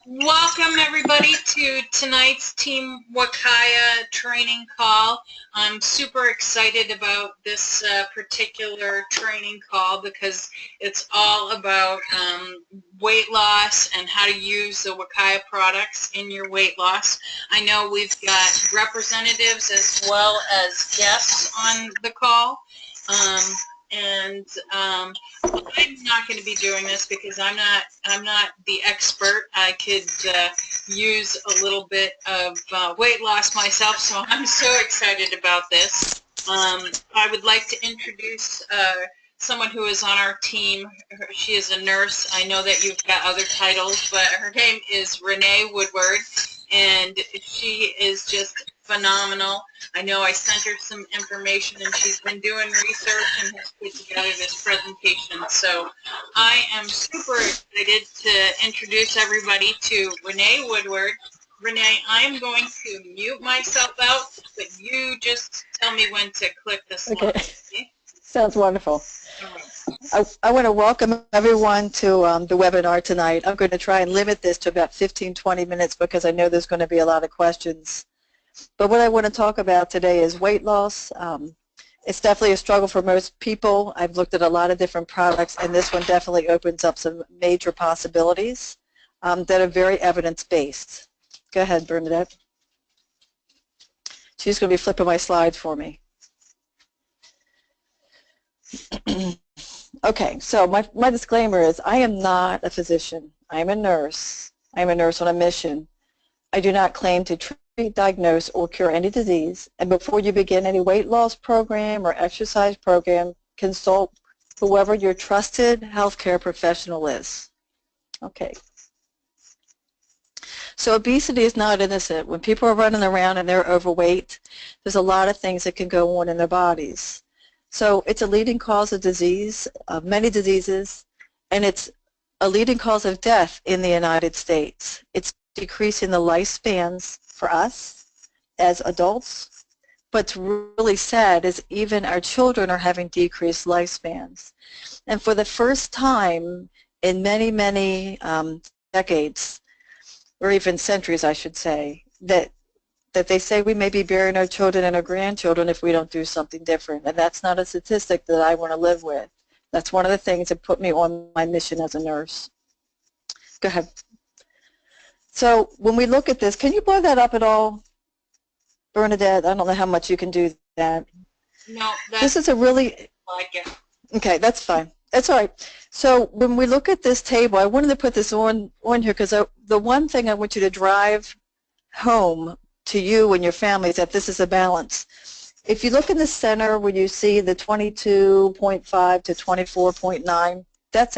Welcome everybody to tonight's Team Wakaya training call. I'm super excited about this particular training call because it's all about weight loss and how to use the Wakaya products in your weight loss. I know we've got representatives as well as guests on the call. And I'm not going to be doing this because I'm not the expert. I could use a little bit of weight loss myself, so I'm so excited about this. I would like to introduce someone who is on our team. She is a nurse. I know that you've got other titles, but her name is Renee Woodward, and she is just phenomenal. I know I sent her some information, and she's been doing research and has put together this presentation. So I am super excited to introduce everybody to Renee Woodward. Renee, I'm going to mute myself out, but you just tell me when to click the slide. Okay. Sounds wonderful. I want to welcome everyone to the webinar tonight. I'm going to try and limit this to about 15-20 minutes because I know there's going to be a lot of questions. But what I want to talk about today is weight loss. It's definitely a struggle for most people. I've looked at a lot of different products, and this one definitely opens up some major possibilities that are very evidence-based. Go ahead, Bernadette. She's going to be flipping my slides for me. Okay, so my disclaimer is I am not a physician. I am a nurse. I am a nurse on a mission. I do not claim to treat, diagnose, or cure any disease. And before you begin any weight loss program or exercise program, consult whoever your trusted healthcare professional is. Okay. So obesity is not innocent. When people are running around and they're overweight, there's a lot of things that can go on in their bodies. So it's a leading cause of disease, of many diseases, and it's a leading cause of death in the United States. It's decreasing the lifespans for us as adults. What's really sad is even our children are having decreased lifespans. And for the first time in many, many decades, or even centuries, I should say, that they say we may be burying our children and our grandchildren if we don't do something different. And that's not a statistic that I want to live with. That's one of the things that put me on my mission as a nurse. Go ahead. So when we look at this, can you blow that up at all, Bernadette? I don't know how much you can do that. No, this is a really, like it. Okay, that's fine. That's all right. So when we look at this table, I wanted to put this on here because the one thing I want you to drive home to you and your family is that this is a balance. If you look in the center where you see the 22.5 to 24.9, that's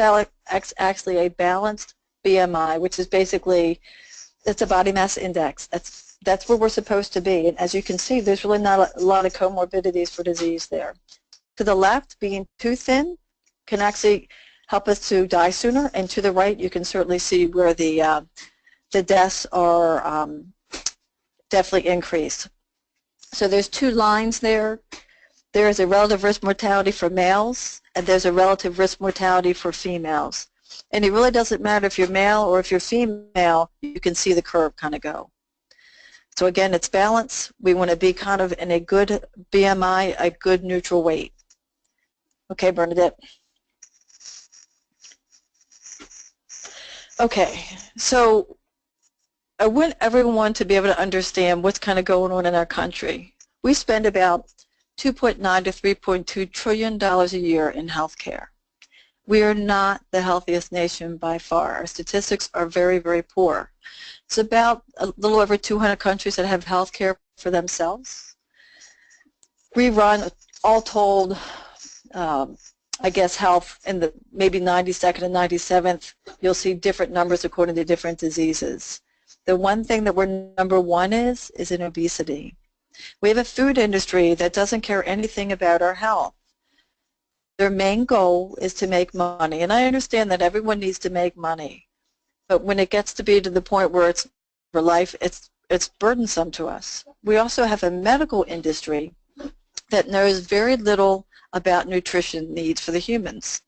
actually a balanced BMI, which is basically, it's a body mass index. That's where we're supposed to be. And as you can see, there's really not a lot of comorbidities for disease there. To the left, being too thin can actually help us to die sooner. And to the right, you can certainly see where the deaths are definitely increased. So there's two lines there. There is a relative risk mortality for males, and there's a relative risk mortality for females. And it really doesn't matter if you're male or if you're female, you can see the curve kind of go. So again, it's balance. We want to be kind of in a good BMI, a good neutral weight. Okay, Bernadette. Okay, so I want everyone to be able to understand what's kind of going on in our country. We spend about $2.9 to $3.2 trillion a year in healthcare. We are not the healthiest nation by far. Our statistics are very, very poor. It's about a little over 200 countries that have healthcare for themselves. We run, all told, I guess health in the maybe 92nd and 97th, you'll see different numbers according to different diseases. The one thing that we're number one is in obesity. We have a food industry that doesn't care anything about our health. Their main goal is to make money, and I understand that everyone needs to make money, but when it gets to be to the point where it's for life, it's burdensome to us. We also have a medical industry that knows very little about nutrition needs for the humans.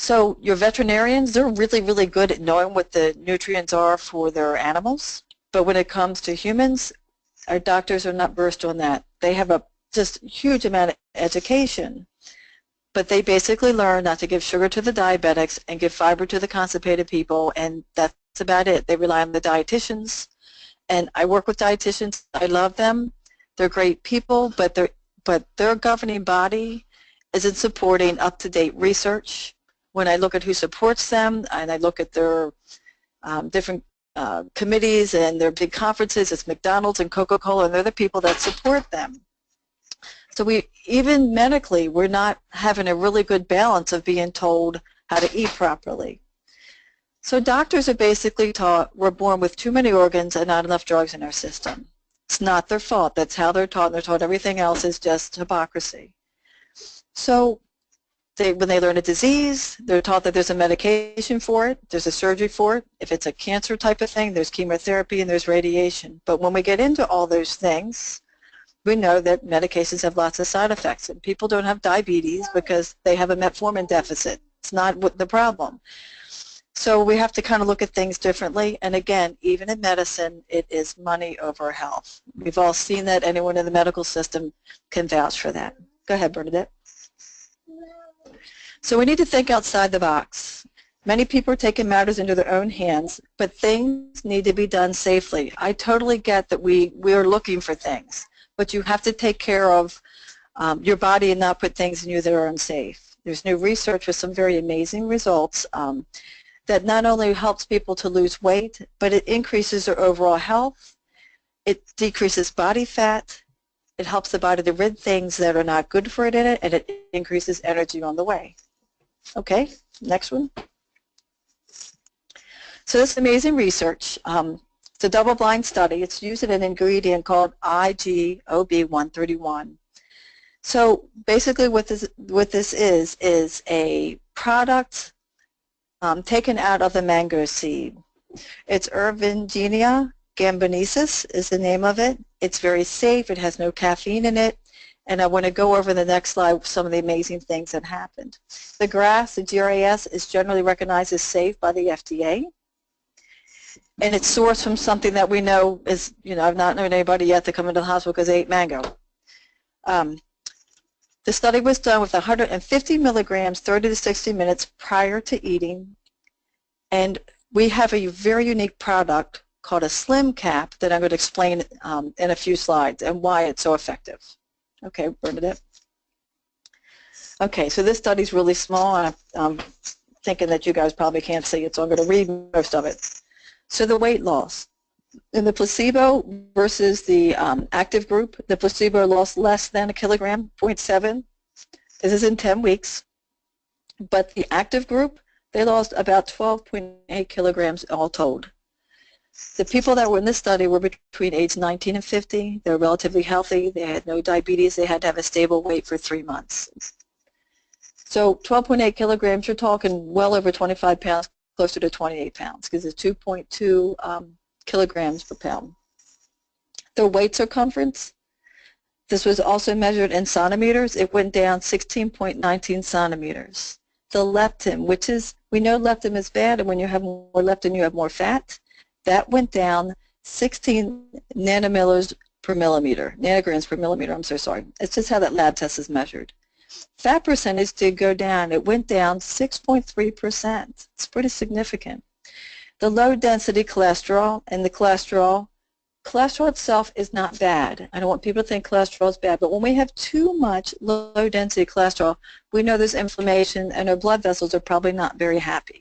So your veterinarians, they're really, really good at knowing what the nutrients are for their animals. But when it comes to humans, our doctors are not versed on that. They have a just huge amount of education, but they basically learn not to give sugar to the diabetics and give fiber to the constipated people, and that's about it. They rely on the dietitians, and I work with dietitians. I love them. They're great people, but their governing body isn't supporting up-to-date research. When I look at who supports them and I look at their different committees and their big conferences, it's McDonald's and Coca-Cola, and they're the people that support them. So even medically, we're not having a really good balance of being told how to eat properly. So doctors are basically taught we're born with too many organs and not enough drugs in our system. It's not their fault. That's how they're taught, and they're taught everything else is just hypocrisy. So when they learn a disease, they're taught that there's a medication for it, there's a surgery for it. If it's a cancer type of thing, there's chemotherapy and there's radiation. But when we get into all those things, we know that medications have lots of side effects, and people don't have diabetes because they have a metformin deficit. It's not the problem. So we have to kind of look at things differently, and again, even in medicine, it is money over health. We've all seen that. Anyone in the medical system can vouch for that. Go ahead, Bernadette. So we need to think outside the box. Many people are taking matters into their own hands, but things need to be done safely. I totally get that we are looking for things, but you have to take care of your body and not put things in you that are unsafe. There's new research with some very amazing results that not only helps people to lose weight, but it increases their overall health, it decreases body fat, it helps the body to rid things that are not good for it in it, and it increases energy on the way. Okay, next one. So this amazing research, it's a double-blind study. It's using an ingredient called IGOB-131. So basically what this is a product taken out of the mango seed. It's Ervingenia gambensis is the name of it. It's very safe. It has no caffeine in it. And I want to go over the next slide some of the amazing things that happened. The GRAS, the GRAS, is generally recognized as safe by the FDA. And it's sourced from something that we know is, I've not known anybody yet to come into the hospital because they ate mango. The study was done with 150 milligrams 30 to 60 minutes prior to eating. And we have a very unique product called a Slim Cap that I'm going to explain in a few slides and why it's so effective. Okay, Bernadette. Okay, so this study's really small. I'm thinking that you guys probably can't see it, so I'm going to read most of it. So the weight loss. In the placebo versus the active group, the placebo lost less than a kilogram, 0.7. This is in 10 weeks. But the active group, they lost about 12.8 kilograms all told. The people that were in this study were between age 19 and 50. They were relatively healthy. They had no diabetes. They had to have a stable weight for 3 months. So 12.8 kilograms, you're talking well over 25 pounds, closer to 28 pounds, because it's 2.2 kilograms per pound. The weight circumference, this was also measured in centimeters. It went down 16.19 centimeters. The leptin, which is, we know leptin is bad, and when you have more leptin, you have more fat. That went down 16 nanograms per millimeter. I'm so sorry. It's just how that lab test is measured. Fat percentage did go down. It went down 6.3%. It's pretty significant. The low density cholesterol, and the cholesterol itself is not bad. I don't want people to think cholesterol is bad, but when we have too much low density cholesterol, we know there's inflammation and our blood vessels are probably not very happy.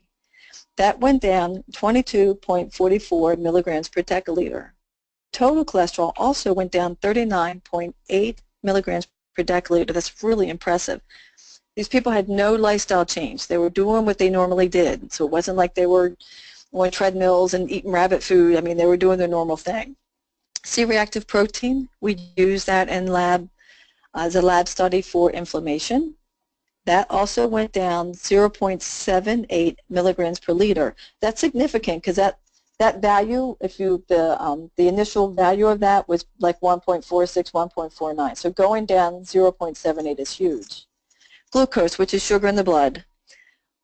That went down 22.44 milligrams per deciliter. Total cholesterol also went down 39.8 milligrams per deciliter. That's really impressive. These people had no lifestyle change. They were doing what they normally did. So it wasn't like they were on treadmills and eating rabbit food. I mean, they were doing their normal thing. C-reactive protein, we use that in lab as a lab study for inflammation. That also went down 0.78 milligrams per liter. That's significant because that value, the initial value of that was like 1.46, 1.49. So going down 0.78 is huge. Glucose, which is sugar in the blood.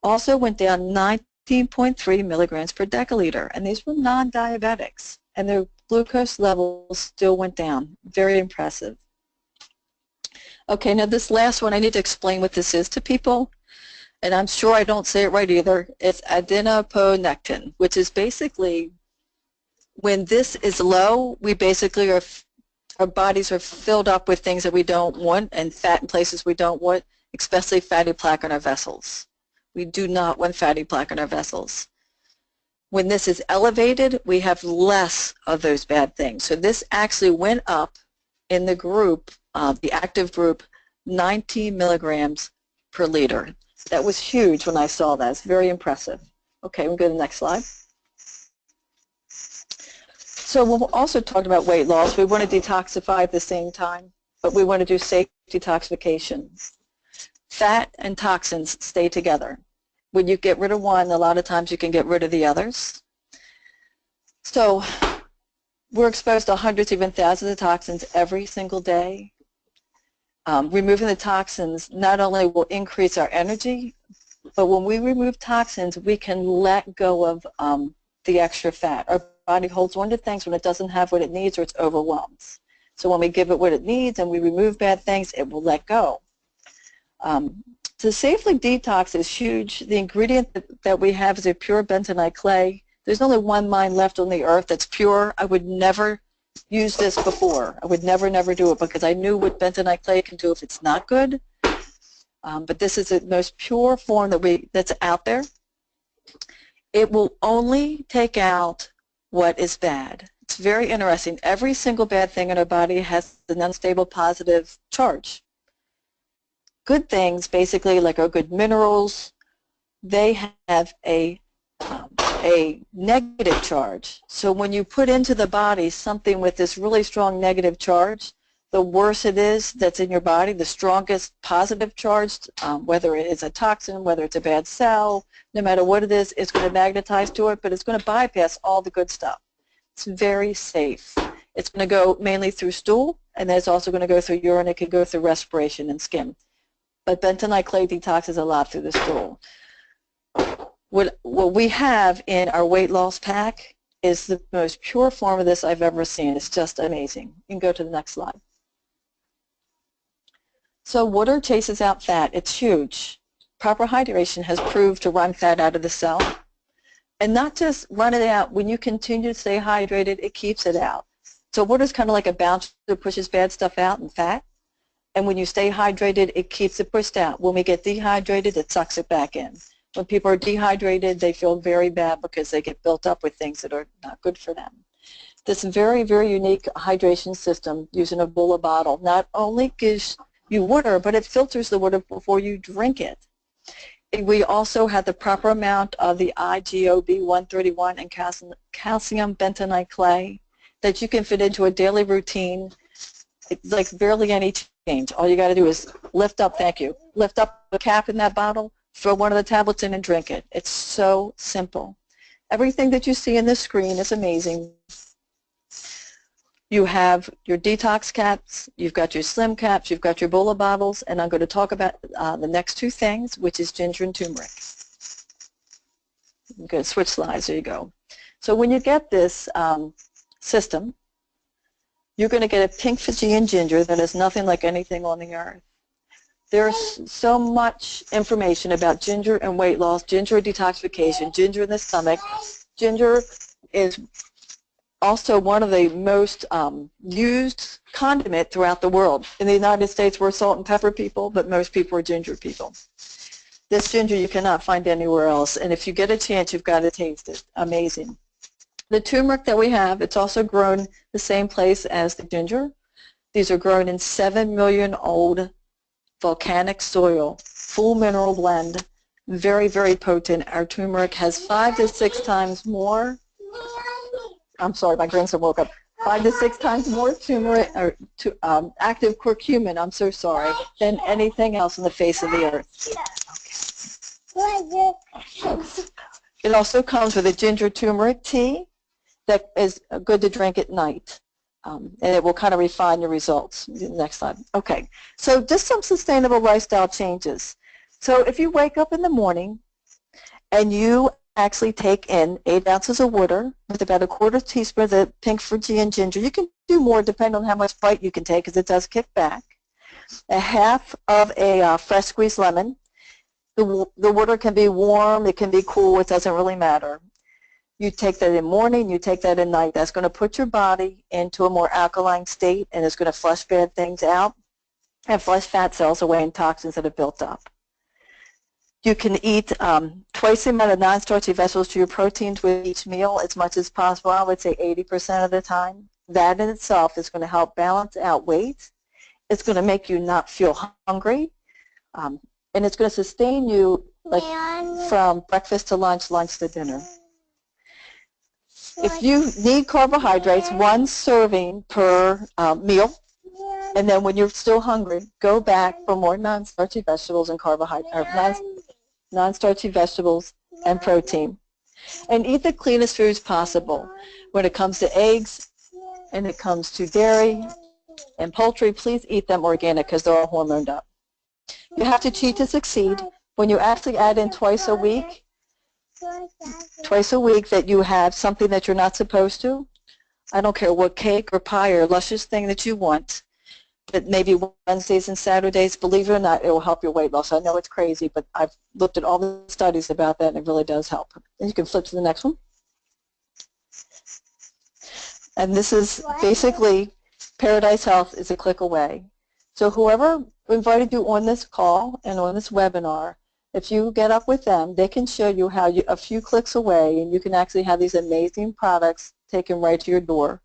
also went down 19.3 milligrams per deciliter, and these were non-diabetics, and their glucose levels still went down. Very impressive. Okay, now this last one, I need to explain what this is to people, and I'm sure I don't say it right either. It's adenoponectin, which is basically when this is low, we basically are, our bodies are filled up with things that we don't want and fat in places we don't want, especially fatty plaque in our vessels. We do not want fatty plaque in our vessels. When this is elevated, we have less of those bad things. So this actually went up in the group, the active group, 19 milligrams per liter. That was huge when I saw that. It's very impressive. Okay, we'll go to the next slide. So we'll also talk about weight loss. We want to detoxify at the same time, but we want to do safe detoxification. Fat and toxins stay together. When you get rid of one, a lot of times you can get rid of the others. So we're exposed to hundreds, even thousands of toxins every single day. Removing the toxins not only will increase our energy, but when we remove toxins, we can let go of the extra fat. Our body holds on to things when it doesn't have what it needs or it's overwhelmed. So when we give it what it needs and we remove bad things, it will let go. To safely detox is huge. The ingredient that we have is a pure bentonite clay. There's only one mine left on the earth that's pure. I would never use this before. I would never do it because I knew what bentonite clay can do if it's not good. But this is the most pure form that's out there. It will only take out what is bad. It's very interesting. Every single bad thing in our body has an unstable positive charge. Good things, basically, like our good minerals, they have a negative charge. So when you put into the body something with this really strong negative charge, the worse it is that's in your body, the strongest positive charge, whether it is a toxin, whether it's a bad cell, no matter what it is, it's going to magnetize to it, but it's going to bypass all the good stuff. It's very safe. It's going to go mainly through stool, and then it's also going to go through urine. It could go through respiration and skin. But bentonite clay detoxes a lot through the stool. What we have in our weight loss pack is the most pure form of this I've ever seen. It's just amazing. You can go to the next slide. So water chases out fat. It's huge. Proper hydration has proved to run fat out of the cell. And not just run it out. When you continue to stay hydrated, it keeps it out. So water is kind of like a bouncer that pushes bad stuff out and fat. And when you stay hydrated, it keeps it pushed out. When we get dehydrated, it sucks it back in. When people are dehydrated, they feel very bad because they get built up with things that are not good for them. This very, very unique hydration system using a Bulla bottle not only gives you water, but it filters the water before you drink it. We also have the proper amount of the IGOB 131 and calcium bentonite clay that you can fit into a daily routine. It's like barely any change. All you got to do is lift up, thank you, lift up the cap in that bottle, throw one of the tablets in and drink it. It's so simple. Everything that you see in this screen is amazing. You have your detox caps, you've got your slim caps, you've got your Bulla bottles, and I'm going to talk about the next two things, which is ginger and turmeric. I'm going to switch slides. There you go. So when you get this system, you're going to get a pink Fijian ginger that is nothing like anything on the earth. There's so much information about ginger and weight loss, ginger and detoxification, ginger in the stomach. Ginger is also one of the most used condiment throughout the world. In the United States, we're salt and pepper people, but most people are ginger people. This ginger you cannot find anywhere else, and if you get a chance, you've got to taste it. Amazing. The turmeric that we have, it's also grown the same place as the ginger. These are grown in 7 million old volcanic soil, full mineral blend, very, very potent. Our turmeric has 5 to 6 times more. I'm sorry, my grandson woke up. 5 to 6 times more turmeric, or active curcumin, I'm so sorry, than anything else on the face of the earth. Okay. It also comes with a ginger turmeric tea that is good to drink at night. And it will kind of refine your results. Next slide. Okay, so just some sustainable lifestyle changes. So if you wake up in the morning, and you actually take in 8 ounces of water with about a quarter teaspoon of the pink Fijian ginger. You can do more depending on how much bite you can take because it does kick back. A half of a fresh squeezed lemon. The water can be warm, it can be cool, it doesn't really matter. You take that in morning, you take that at night. That's going to put your body into a more alkaline state, and it's going to flush bad things out and flush fat cells away and toxins that have built up. You can eat twice the amount of non-starchy vegetables to your proteins with each meal as much as possible. I would say 80% of the time. That in itself is going to help balance out weight. It's going to make you not feel hungry. And it's going to sustain you like from breakfast to lunch, lunch to dinner. If you need carbohydrates, 1 serving per meal. And then when you're still hungry, go back for more non-starchy vegetables and carbohydrates, non-starchy vegetables and protein. And eat the cleanest foods possible. When it comes to eggs and it comes to dairy and poultry, please eat them organic because they're all hormoned up. You have to cheat to succeed. When you actually add in twice a week that you have something that you're not supposed to, I don't care what cake or pie or luscious thing that you want, but maybe Wednesdays and Saturdays, believe it or not, it will help your weight loss. I know it's crazy, but I've looked at all the studies about that, and it really does help. And you can flip to the next one. And this is basically Paradise Health is a click away. So whoever invited you on this call and on this webinar, if you get up with them, they can show you how a few clicks away, and you can actually have these amazing products taken right to your door.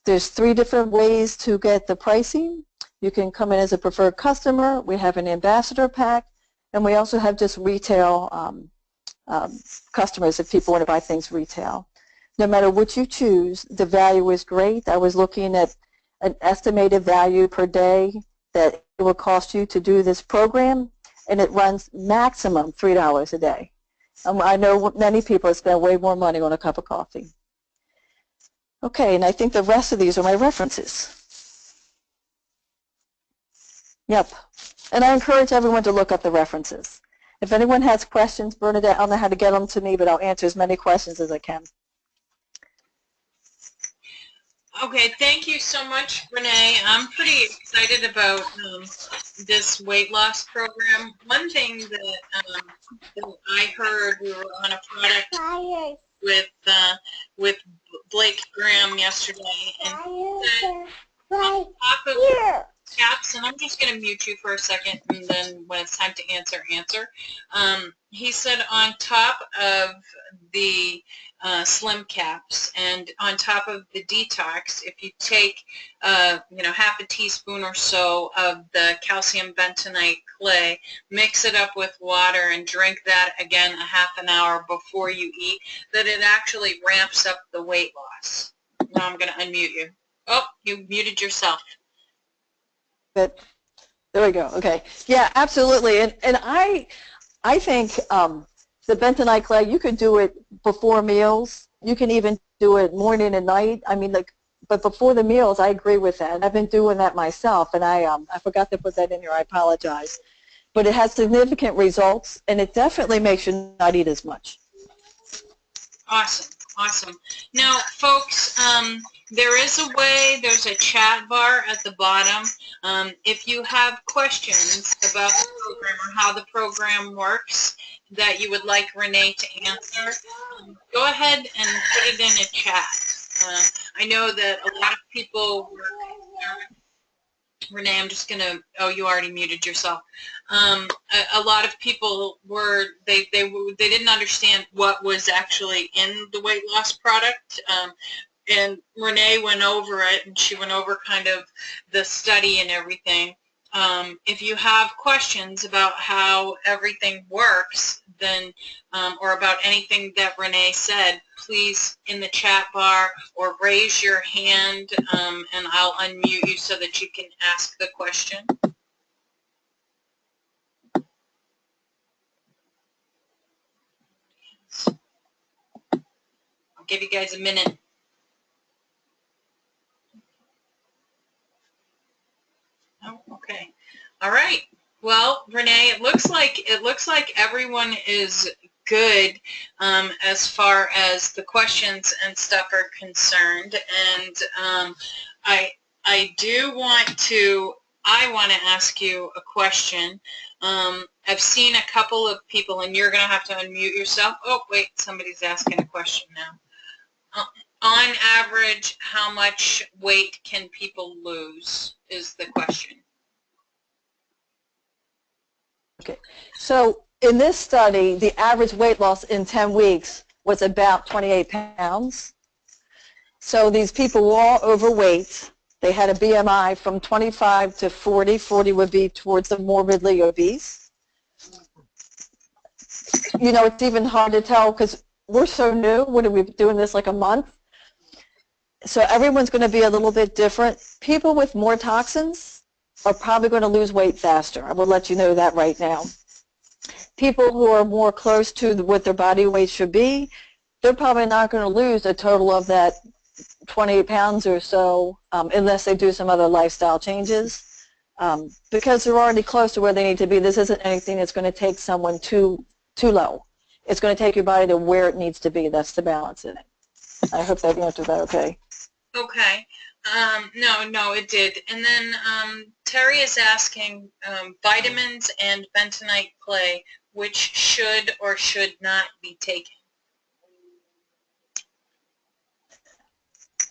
There's 3 different ways to get the pricing. You can come in as a preferred customer. We have an ambassador pack, and we also have just retail customers if people want to buy things retail. No matter what you choose, the value is great. I was looking at an estimated value per day that it will cost you to do this program, and it runs maximum $3 a day. I know many people spend way more money on a cup of coffee. Okay, and I think the rest of these are my references. Yep, and I encourage everyone to look up the references. If anyone has questions, Bernadette, I don't know how to get them to me, but I'll answer as many questions as I can. Okay, thank you so much, Renee. I'm pretty excited about this weight loss program. One thing that I heard, we were on a product with Blake Graham yesterday, and he said on top of caps, and I'm just going to mute you for a second, and then when it's time to answer. He said on top of the Slim Caps and on top of the detox, if you take half a teaspoon or so of the calcium bentonite clay, mix it up with water and drink that again a half an hour before you eat, that it actually ramps up the weight loss. Now I'm going to unmute you. Oh, you muted yourself. But there we go. Okay. Yeah, absolutely. And I think the bentonite clay, you could do it before meals. You can even do it morning and night. I mean, but before the meals, I agree with that. I've been doing that myself, and I forgot to put that in here. I apologize. But it has significant results, and it definitely makes you not eat as much. Awesome. Awesome. Now, folks, there is a way, there's a chat bar at the bottom. If you have questions about the program or how the program works that you would like Renee to answer, go ahead and put it in a chat. I know that a lot of people were concerned. Renee, I'm just going to, oh, you already muted yourself. A lot of people were, they didn't understand what was actually in the weight loss product. And Renee went over it, and she went over kind of the study and everything. If you have questions about how everything works, then, or about anything that Renee said, please in the chat bar or raise your hand, and I'll unmute you so that you can ask the question. I'll give you guys a minute. Oh, okay. All right. Well, Renee, it looks like everyone is good as far as the questions and stuff are concerned. And I do want to, I want to ask you a question. I've seen a couple of people, and you're going to have to unmute yourself. Oh, wait, somebody's asking a question now. On average, how much weight can people lose is the question. Okay, so in this study, the average weight loss in 10 weeks was about 28 pounds. So these people were all overweight. They had a BMI from 25 to 40. 40 would be towards the morbidly obese. You know, it's even hard to tell because we're so new. What are we doing this like a month? So everyone's going to be a little bit different. People with more toxins are probably going to lose weight faster. I will let you know that right now. People who are more close to what their body weight should be, they're probably not going to lose a total of that 28 pounds or so unless they do some other lifestyle changes because they're already close to where they need to be. This isn't anything that's going to take someone too low. It's going to take your body to where it needs to be. That's the balance in it. I hope that answered that okay. Okay. No, it did. And then Terry is asking vitamins and bentonite clay, which should or should not be taken.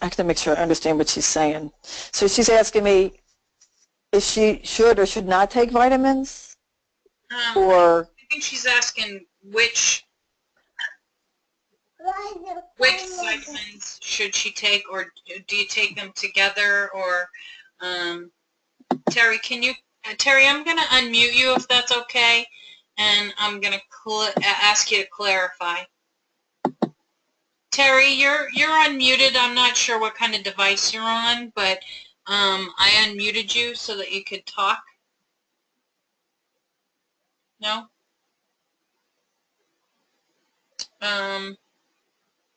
I have to make sure I understand what she's saying. So she's asking me if she should or should not take vitamins? Or I think she's asking which vitamins should she take, or do you take them together? Or Terry, Terry, I'm going to unmute you if that's okay, and I'm going to ask you to clarify. Terry, you're unmuted. I'm not sure what kind of device you're on, but I unmuted you so that you could talk. No?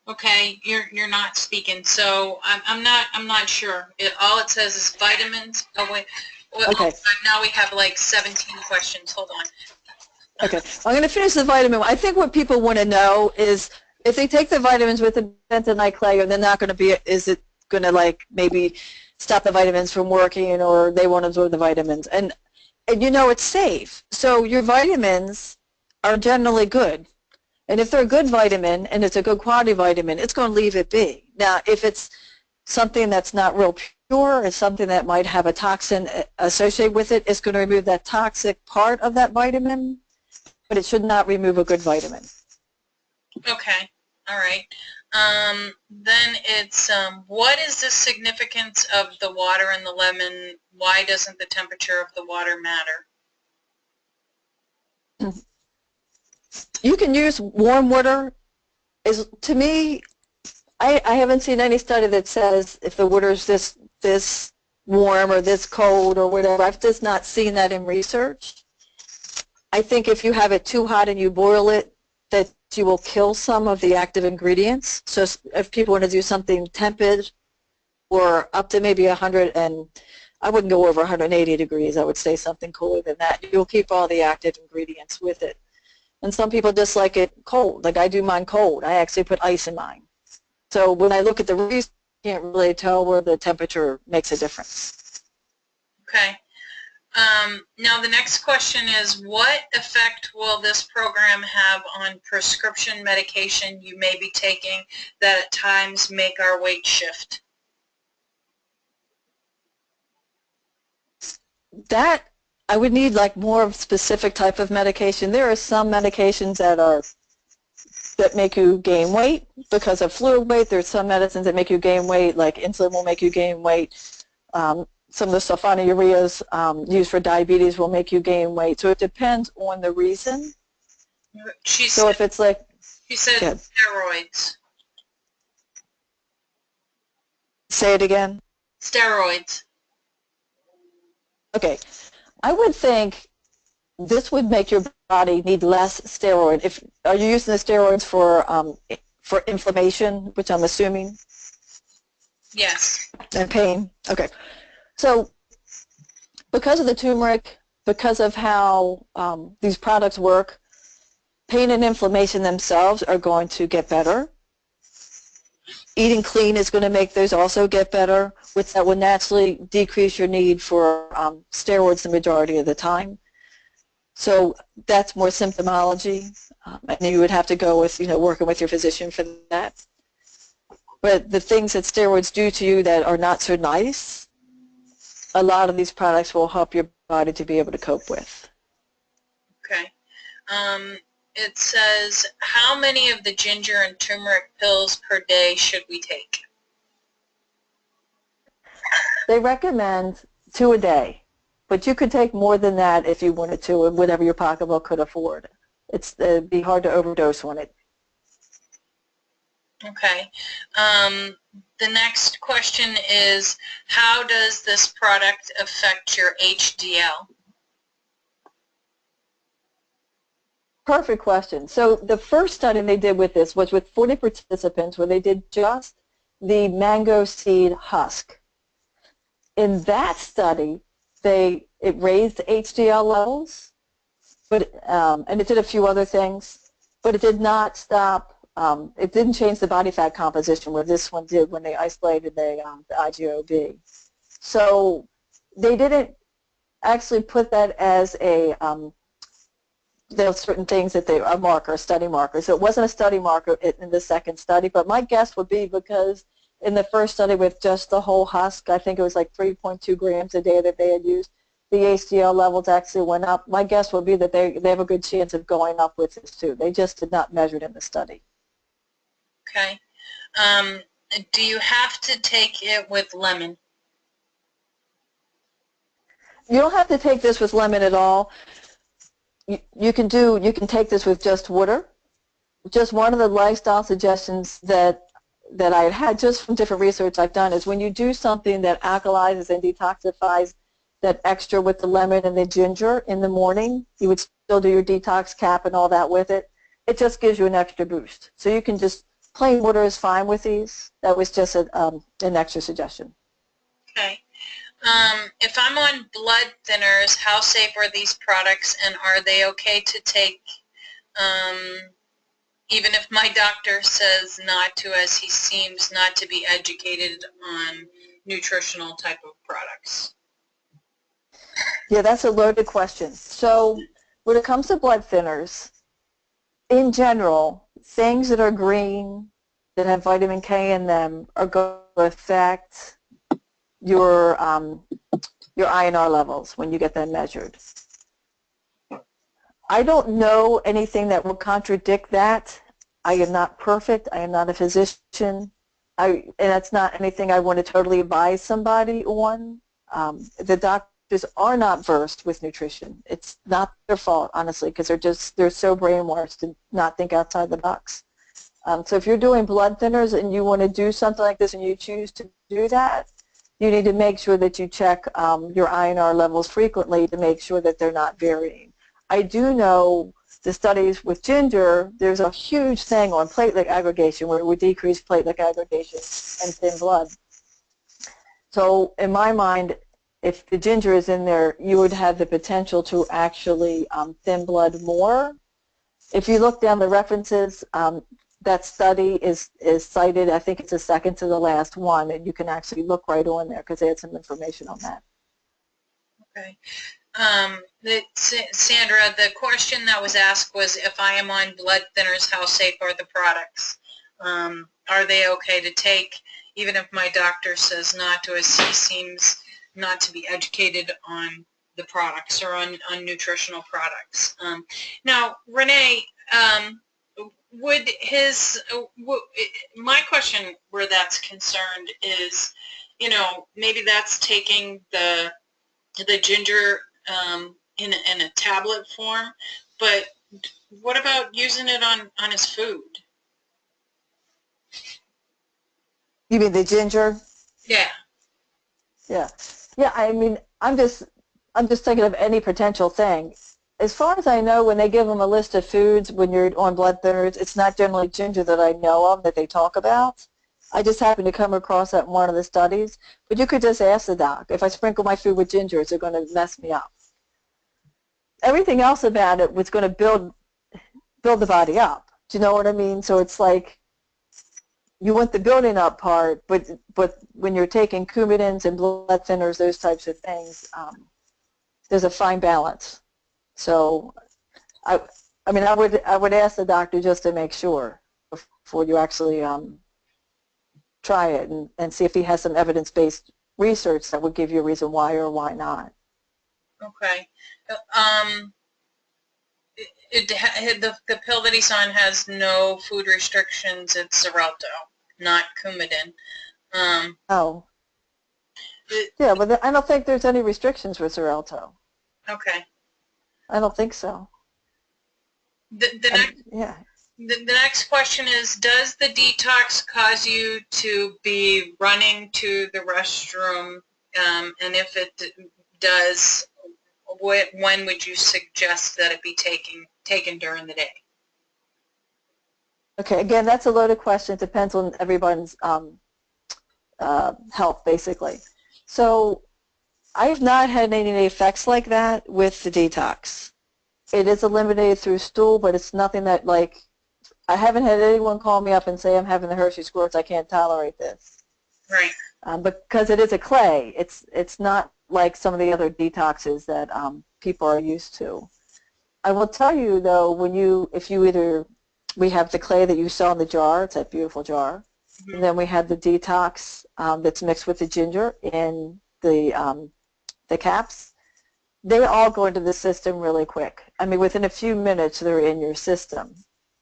Okay, you're not speaking, so I'm not sure. All it says is vitamins. Oh wait, okay. Now we have like 17 questions. Hold on. Okay, I'm going to finish the vitamin. I think what people want to know is if they take the vitamins with the bentonite clay, or they're not going to be. Is it going to like maybe stop the vitamins from working, or they won't absorb the vitamins? And you know it's safe. So your vitamins are generally good. And if they're a good vitamin and it's a good quality vitamin, it's going to leave it be. Now, if it's something that's not real pure, it's something that might have a toxin associated with it, it's going to remove that toxic part of that vitamin, but it should not remove a good vitamin. Okay. All right. Then it's what is the significance of the water and the lemon? Why doesn't the temperature of the water matter? You can use warm water. To me, I haven't seen any study that says if the water is this warm or this cold or whatever. I've just not seen that in research. I think if you have it too hot and you boil it, that you will kill some of the active ingredients. So if people want to do something tepid or up to maybe 100, and I wouldn't go over 180 degrees, I would say something cooler than that. You'll keep all the active ingredients with it. And some people just like it cold. Like I do mine cold. I actually put ice in mine. So when I look at the research, I can't really tell where the temperature makes a difference. Okay. Now the next question is, what effect will this program have on prescription medication you may be taking that at times make our weight shift? That I would need like more specific type of medication. There are some medications that make you gain weight because of fluid weight. There's some medicines that make you gain weight, like insulin will make you gain weight. Some of the sulfonylureas used for diabetes will make you gain weight. So it depends on the reason. She said steroids. Say it again. Steroids. Okay. I would think this would make your body need less steroid. Are you using the steroids for inflammation, which I'm assuming? Yes. And pain? Okay. So because of the turmeric, because of how these products work, pain and inflammation themselves are going to get better. Eating clean is going to make those also get better, which that will naturally decrease your need for steroids the majority of the time. So that's more symptomology, and you would have to go with, working with your physician for that. But the things that steroids do to you that are not so nice, a lot of these products will help your body to be able to cope with. Okay. It says, how many of the ginger and turmeric pills per day should we take? They recommend 2 a day, but you could take more than that if you wanted to, and whatever your pocketbook could afford. It'd be hard to overdose on it. Okay. The next question is, how does this product affect your HDL? Perfect question. So the first study they did with this was with 40 participants where they did just the mango seed husk. In that study, it raised HDL levels, but and it did a few other things, but it did not stop. It didn't change the body fat composition where this one did when they isolated the IGOB. So they didn't actually put that as a there are certain things that they are marker, study markers. So it wasn't a study marker in the second study, but my guess would be because in the first study with just the whole husk, I think it was like 3.2 grams a day that they had used, the HDL levels actually went up. My guess would be that they have a good chance of going up with this too. They just did not measure it in the study. Okay. Do you have to take it with lemon? You don't have to take this with lemon at all. You can take this with just water. Just one of the lifestyle suggestions that I had just from different research I've done is when you do something that alkalizes and detoxifies that extra with the lemon and the ginger in the morning, you would still do your detox cap and all that with it. It just gives you an extra boost. So you can just, plain water is fine with these. That was just an extra suggestion. Okay. If I'm on blood thinners, how safe are these products, and are they okay to take even if my doctor says not to, as he seems not to be educated on nutritional type of products? Yeah, that's a loaded question. So when it comes to blood thinners, in general, things that are green, that have vitamin K in them, are going to affect your INR levels when you get them measured. I don't know anything that will contradict that. I am not perfect. I am not a physician. And that's not anything I want to totally advise somebody on. The doctors are not versed with nutrition. It's not their fault, honestly, because they're so brainwashed to not think outside the box. So if you're doing blood thinners and you want to do something like this and you choose to do that, you need to make sure that you check your INR levels frequently to make sure that they're not varying. I do know the studies with ginger, there's a huge thing on platelet aggregation where it would decrease platelet aggregation and thin blood. So in my mind, if the ginger is in there, you would have the potential to actually thin blood more. If you look down the references, that study is cited, I think it's the second to the last one, and you can actually look right on there because they had some information on that. Okay. Sandra, the question that was asked was, if I am on blood thinners, how safe are the products? Are they okay to take, even if my doctor says not to, as he seems not to be educated on the products or on nutritional products? Now, Renee, my question where that's concerned is, maybe that's taking the ginger in a tablet form, but what about using it on his food? You mean the ginger? Yeah. Yeah. Yeah, I mean, I'm just thinking of any potential thing. As far as I know, when they give them a list of foods when you're on blood thinners, it's not generally ginger that I know of that they talk about. I just happened to come across that in one of the studies. But you could just ask the doc, if I sprinkle my food with ginger, is it going to mess me up? Everything else about it was going to build build the body up. Do you know what I mean? So it's like you want the building up part, but when you're taking coumadins and blood thinners, those types of things, there's a fine balance. So I mean, I would ask the doctor just to make sure before you actually try it and see if he has some evidence-based research that would give you a reason why or why not. Okay. The pill that he's on has no food restrictions. It's Xarelto, not Coumadin. Oh. Yeah, but I don't think there's any restrictions with Xarelto. Okay. I don't think so. The next question is, does the detox cause you to be running to the restroom? And if it does, when would you suggest that it be taken during the day? Okay, again, that's a loaded question. It depends on everyone's health, basically. So I've not had any effects like that with the detox. It is eliminated through stool, but it's nothing that, like, I haven't had anyone call me up and say, I'm having the Hershey squirts, I can't tolerate this. Right. Because it is a clay. It's not like some of the other detoxes that people are used to. I will tell you, though, we have the clay that you saw in the jar, it's that beautiful jar, mm-hmm. And then we have the detox that's mixed with the ginger in the caps. They all go into the system really quick. I mean, within a few minutes, they're in your system.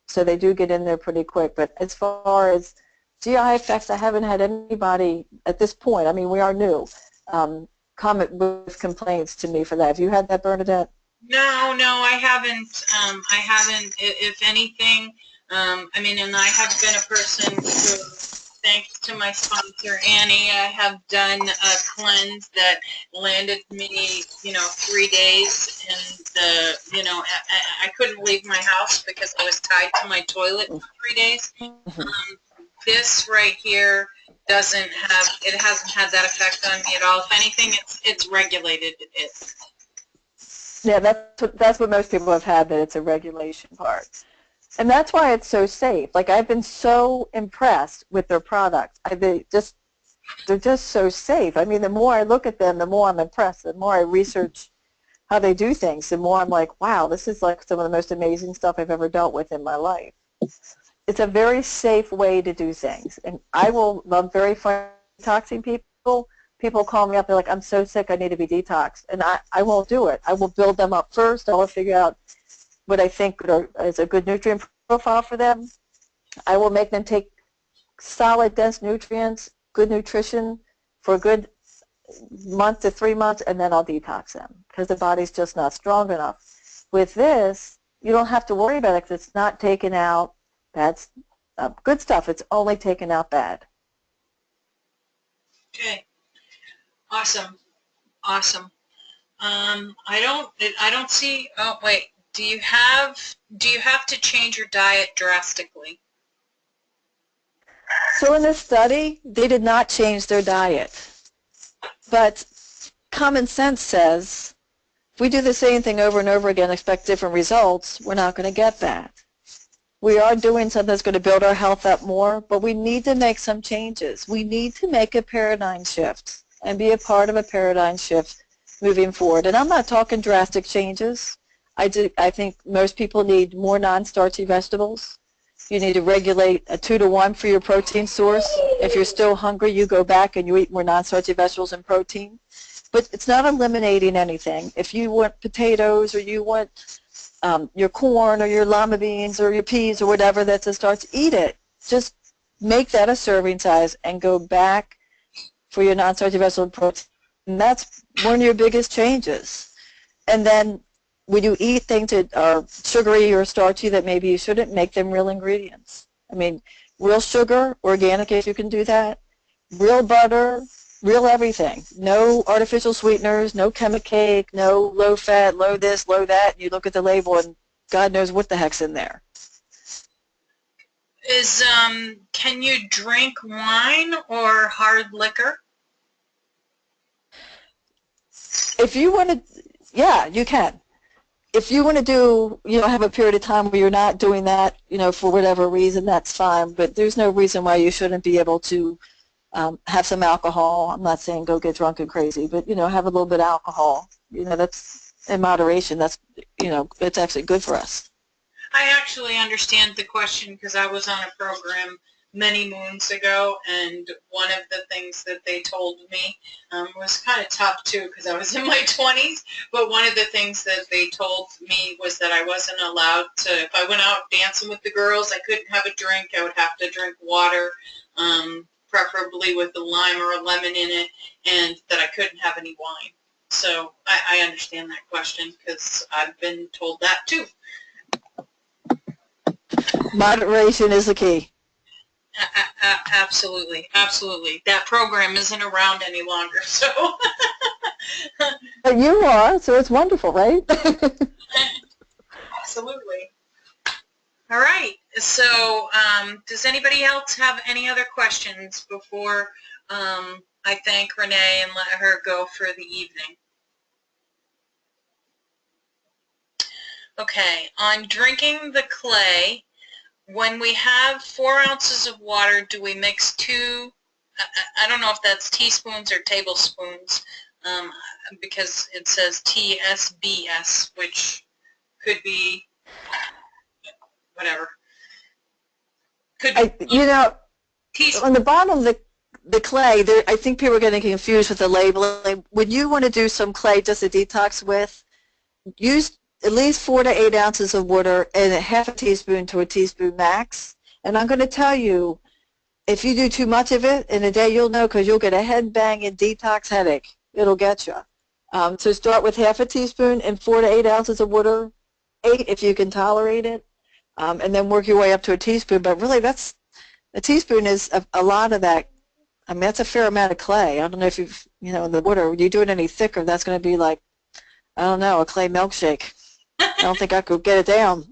So they do get in there pretty quick. But as far as GI effects, I haven't had anybody at this point, I mean, we are new, comment with complaints to me for that. Have you had that, Bernadette? No, I haven't. I haven't. If anything, I mean, and I have been a person who, thanks to my sponsor Annie, I have done a cleanse that landed me, 3 days, and I couldn't leave my house because I was tied to my toilet for 3 days. This right here hasn't had that effect on me at all. If anything, it's regulated it. Yeah, that's what most people have had, that it's a regulation part. And that's why it's so safe. Like, I've been so impressed with their products. They're just so safe. I mean, the more I look at them, the more I'm impressed. The more I research how they do things, the more I'm like, wow, this is like some of the most amazing stuff I've ever dealt with in my life. It's a very safe way to do things. And I'm very fun detoxing people. People call me up, they're like, I'm so sick, I need to be detoxed. And I won't do it. I will build them up first. I will figure out what I think is a good nutrient profile for them. I will make them take solid, dense nutrients, good nutrition for a good month to 3 months, and then I'll detox them because the body's just not strong enough. With this, you don't have to worry about it because it's not taking out good stuff. It's only taking out bad. Okay. Awesome. I don't see. Oh wait. Do you have to change your diet drastically? So in this study, they did not change their diet. But common sense says if we do the same thing over and over again and expect different results, we're not going to get that. We are doing something that's going to build our health up more, but we need to make some changes. We need to make a paradigm shift and be a part of a paradigm shift moving forward. And I'm not talking drastic changes. I think most people need more non-starchy vegetables. You need to regulate a 2-to-1 for your protein source. If you're still hungry, you go back and you eat more non-starchy vegetables and protein. But it's not eliminating anything. If you want potatoes or you want your corn or your lima beans or your peas or whatever that's a starch, eat it. Just make that a serving size and go back for your non-starchy vegetable protein. And that's one of your biggest changes. And then when you eat things that are sugary or starchy that maybe you shouldn't, make them real ingredients. I mean, real sugar, organic if you can do that, real butter, real everything. No artificial sweeteners, no chemical cake, no low fat, low this, low that. You look at the label and God knows what the heck's in there. Can you drink wine or hard liquor? If you want to, yeah, you can. if you want to do, have a period of time where you're not doing that, for whatever reason, that's fine. But there's no reason why you shouldn't be able to have some alcohol. I'm not saying go get drunk and crazy, but, have a little bit of alcohol. That's in moderation. That's, it's actually good for us. I actually understand the question because I was on a program many moons ago, and one of the things that they told me was kind of tough too because I was in my 20s, but one of the things that they told me was that I wasn't allowed to, if I went out dancing with the girls, I couldn't have a drink. I would have to drink water, preferably with a lime or a lemon in it, and that I couldn't have any wine. So I understand that question because I've been told that too. Moderation is the key. Absolutely, absolutely. That program isn't around any longer, so. But you are, so it's wonderful, right? Absolutely. All right. So, does anybody else have any other questions before I thank Renee and let her go for the evening? Okay. On drinking the clay, when we have 4 ounces of water, do we mix 2, I don't know if that's teaspoons or tablespoons, because it says TSBS, which could be whatever. Could be, on the bottom of the clay, I think people are getting confused with the labeling. When you want to do some clay just to detox with, use at least 4 to 8 ounces of water and a half a teaspoon to a teaspoon max. And I'm going to tell you, if you do too much of it in a day, you'll know because you'll get a head banging detox headache. It'll get you. So start with half a teaspoon and 4 to 8 ounces of water, 8 if you can tolerate it, and then work your way up to a teaspoon. But really, a teaspoon is a lot of that. I mean, that's a fair amount of clay. I don't know if you've, in the water, when you do it any thicker, that's going to be like, I don't know, a clay milkshake. I don't think I could get it down.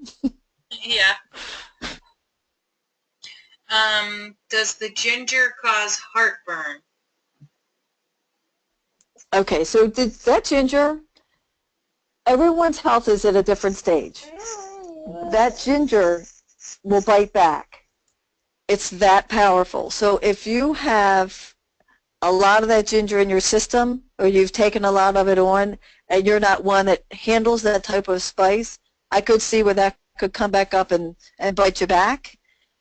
Yeah. Does the ginger cause heartburn? Okay, so that ginger, everyone's health is at a different stage. That ginger will bite back. It's that powerful. So if you have a lot of that ginger in your system, or you've taken a lot of it on, and you're not one that handles that type of spice, I could see where that could come back up and bite you back.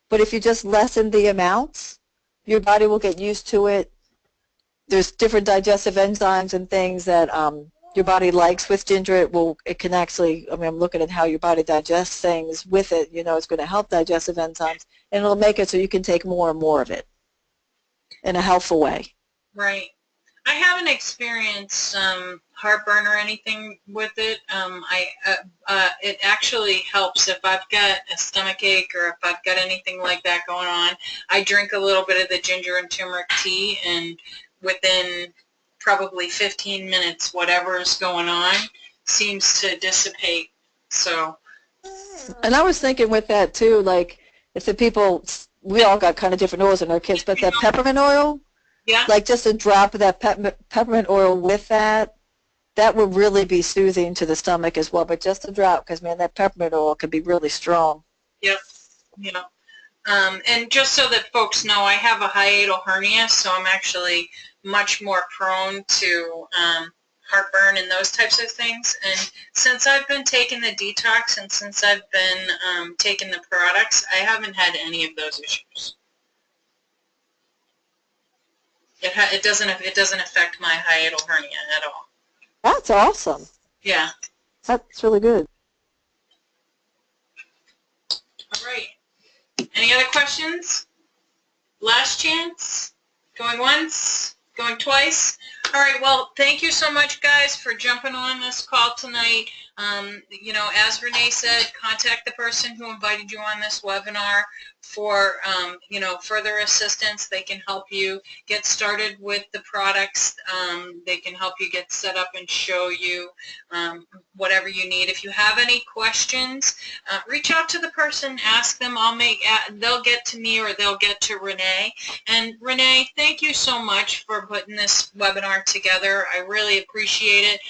But if you just lessen the amounts, your body will get used to it. There's different digestive enzymes and things that your body likes with ginger. It can actually, I'm looking at how your body digests things with it. It's going to help digestive enzymes, and it'll make it so you can take more and more of it in a helpful way. Right. I haven't experienced heartburn or anything with it. It actually helps if I've got a stomach ache or if I've got anything like that going on. I drink a little bit of the ginger and turmeric tea, and within probably 15 minutes, whatever's going on seems to dissipate. So. And I was thinking with that too, like if the people, we all got kind of different oils in our kits, but that peppermint oil. Yeah. Like just a drop of that peppermint oil with that would really be soothing to the stomach as well. But just a drop, because, man, that peppermint oil can be really strong. Yep. Yep. And just so that folks know, I have a hiatal hernia, so I'm actually much more prone to heartburn and those types of things. And since I've been taking the detox and since I've been taking the products, I haven't had any of those issues. It doesn't affect my hiatal hernia at all. That's awesome. Yeah. That's really good. All right. Any other questions? Last chance? Going once? Going twice? All right. Well, thank you so much, guys, for jumping on this call tonight. As Renee said, contact the person who invited you on this webinar for you know, further assistance. They can help you get started with the products. They can help you get set up and show you whatever you need. If you have any questions, reach out to the person, ask them. They'll get to me or they'll get to Renee. And Renee, thank you so much for putting this webinar together. I really appreciate it.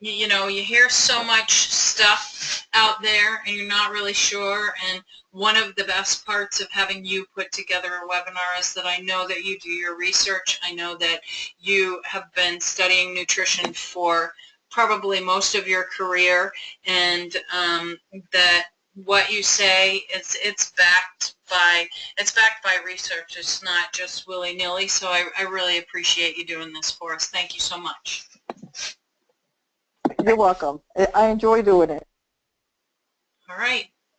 You know, you hear so much stuff out there and you're not really sure, and one of the best parts of having you put together a webinar is that I know that you do your research. I know that you have been studying nutrition for probably most of your career, and that what you say it's backed by research. It's not just willy-nilly. So I really appreciate you doing this for us. Thank you so much. You're welcome. I enjoy doing it. All right.